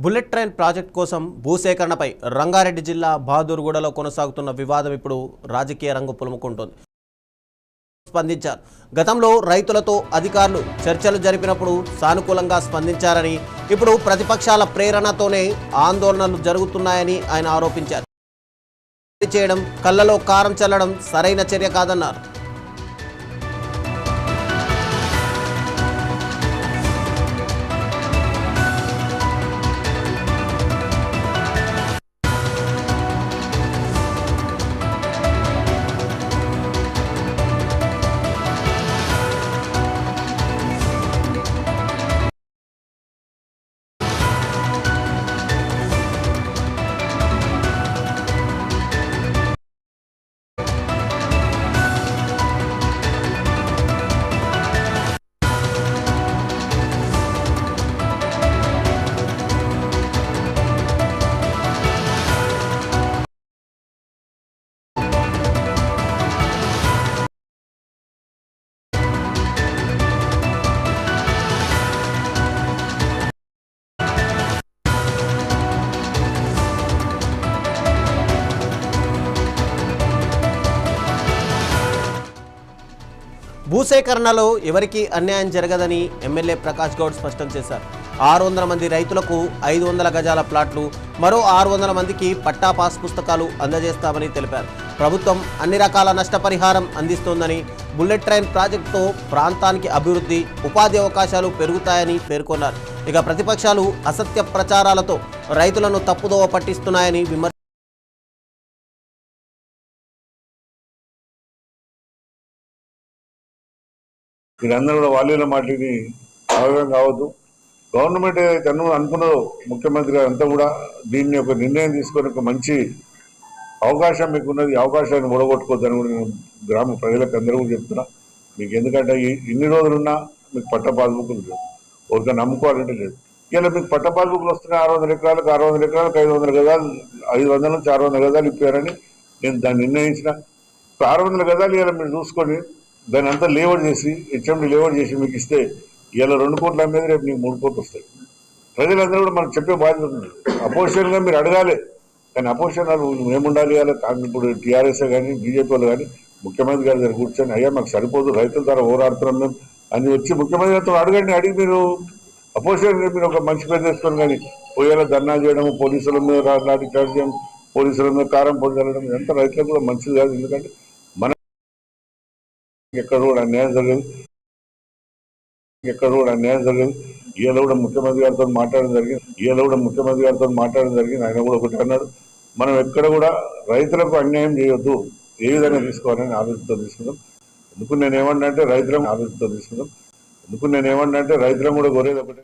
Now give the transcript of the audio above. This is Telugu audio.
బుల్లెట్ ట్రైన్ ప్రాజెక్ట్ కోసం భూసేకరణపై రంగారెడ్డి జిల్లా బహదూర్గూడలో కొనసాగుతున్న వివాదం ఇప్పుడు రాజకీయ రంగు పులుముకుంటోంది. స్పందించారు. గతంలో రైతులతో అధికారులు చర్చలు జరిపినప్పుడు సానుకూలంగా స్పందించారని, ఇప్పుడు ప్రతిపక్షాల ప్రేరణతోనే ఆందోళనలు జరుగుతున్నాయని ఆయన ఆరోపించారు. చేయడం, కళ్ళలో కారం చల్లడం సరైన చర్య కాదన్నారు. భూసేకరణలో ఎవరికీ అన్యాయం జరగదని ఎమ్మెల్యే ప్రకాష్ గౌడ్ స్పష్టం చేశారు. 600 మంది రైతులకు 500 గజాల ప్లాట్లు, మరో 600 మందికి పట్టా పాస్ పుస్తకాలు అందజేస్తామని తెలిపారు. ప్రభుత్వం అన్ని రకాల నష్టపరిహారం అందిస్తోందని, బుల్లెట్ ట్రైన్ ప్రాజెక్టుతో ప్రాంతానికి అభివృద్ధి, ఉపాధి అవకాశాలు పెరుగుతాయని పేర్కొన్నారు. ఇక ప్రతిపక్షాలు అసత్య ప్రచారాలతో రైతులను తప్పుదోవ పట్టిస్తున్నాయని విమర్శించారు. మీరందరూ కూడా వాళ్ళ మాటని అవగాహన కావద్దు. గవర్నమెంట్ ఏదైతే అనుకున్నదో ముఖ్యమంత్రి గారు అంతా కూడా దీన్ని ఒక నిర్ణయం తీసుకొని ఒక మంచి అవకాశం మీకు ఉన్నది, అవకాశాన్ని ఓడగొట్టుకోవద్దని కూడా నేను గ్రామ ప్రజలకు అందరూ కూడా చెప్తున్నా. మీకు ఎందుకంటే ఇన్ని రోజులున్నా మీకు పట్ట పాస్బుక్లు లేవు, ఒక నమ్ముకోవాలంటే లేదు. ఇలా మీకు పట్ట పాస్బుక్లు వస్తున్నాయి. 600 ఎకరాలకు 600 ఎకరాలకు 500 గజాలు, 500 నుంచి 600 గజాలు ఇప్పారని నేను దాన్ని నిర్ణయించిన. 600 గజాలు ఇలా మీరు చూసుకొని దాన్ని అంతా లేఅవుట్ చేసి, హెచ్ఎండి లేఅవుట్ చేసి మీకు ఇస్తే ఇలా 2 కోట్ల అమ్మేది రేపు మీకు 3 కోట్లు వస్తాయి. ప్రజలందరూ కూడా మనకు చెప్పే బాధ్యత ఉంది. అపోజిషన్గా మీరు అడగాలి, కానీ అపోజిషన్ మేముండాలి. ఇప్పుడు టీఆర్ఎస్ కానీ బీజేపీ వాళ్ళు కానీ ముఖ్యమంత్రి గారి దగ్గర కూర్చొని, అయ్యా మాకు సరిపోదు, రైతుల ద్వారా పోరాడుతున్నాం మేము అని వచ్చి ముఖ్యమంత్రి గారితో అడగండి. అడిగి మీరు అపోజిషన్ మీరు ఒక మంచి పేరు తెచ్చుకొని, కానీ పోయేలా ధర్నా చేయడం, పోలీసుల మీద లాఠీ చార్జ్ చేయడం, పోలీసుల మీద కారం పొడి చల్లడం ఇదంతా రైతులకు కూడా మంచిది కాదు. ఎందుకంటే మన ఎక్కడ కూడా అన్యాయం జరగదు, ఈయన కూడా ముఖ్యమంత్రి గారితో మాట్లాడడం జరిగింది. ఆయన కూడా ఒకటి అన్నాడు, మనం ఎక్కడ కూడా రైతులకు అన్యాయం చేయొద్దు, ఏ విధంగా తీసుకోవాలని ఆలోచనతో తీసుకుందాం. ఎందుకు నేనేమన్నా అంటే రైతులను కూడా కోరేది ఒకటే.